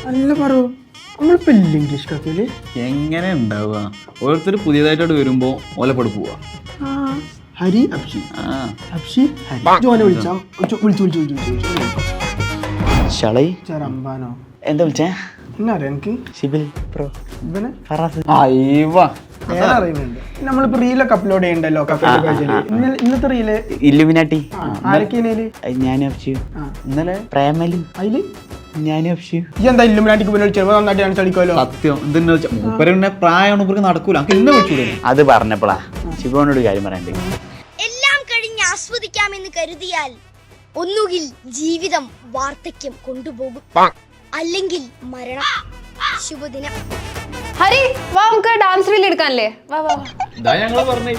അല്ല പറൂ നമ്മളിപ്പോ ഇംഗ്ലീഷ് കഫേല് എങ്ങനെ ഉണ്ടാവുക? ഓരോരുത്തർ പുതിയതായിട്ടോട് വരുമ്പോ ഓലപ്പടി പോവാ. ഹരി അബ്ഷി അബ്ഷി ഹരി ജോനെ വിളിച്ചോ വിളിച്ചു ഷളൈ റംബാനോ എന്താ വിളിച്ചേ? എന്നറിയാം എനിക്ക് ഷിബിൽ പ്രോ ഇവനെ ഫറാസ്. അറിയുന്നുണ്ട്. നമ്മളിപ്പോ റീലൊക്കെ അപ്ലോഡ് ചെയ്യണ്ടല്ലോ കഫേന്റെ പേജില്. ഇന്നത്തെ റീല് ഇല്ലുമിനാട്ടി ആരൊക്കെ ഞാനും അപ്ഷു. ഇന്നലെ പ്രേമലും അതില് ഞാനും അപ്ഷു. ഈ എന്താ ഇല്ലുമിനാട്ടിക്ക് പിന്നെ വിളിച്ചപ്പോ നന്നായിട്ട് ഡാൻസ് കളിക്കുമല്ലോ. സത്യം എന്തെന്ന് വെച്ചാൽ മൂപ്പരെ പ്രായമാണ്, ഇവർക്ക് നടക്കൂല. എന്നെ വിളിച്ചൂടെ? അത് പറഞ്ഞപ്പോളാ ശിവനോട് കാര്യം പറയണ്ടേ. എല്ലാം കഴിഞ്ഞ് ആസ്വദിക്കാമെന്ന് കരുതിയാൽ ഒന്നുകിൽ ജീവിതം വാർദ്ധക്യം കൊണ്ടുപോകും, അല്ലെങ്കിൽ മരണം. ശുഭദിനം. ഹരി വാ, നമുക്ക് ഡാൻസ് റീൽ എടുക്കാനല്ലേ? വാ വാ ഞങ്ങള് പറഞ്ഞേ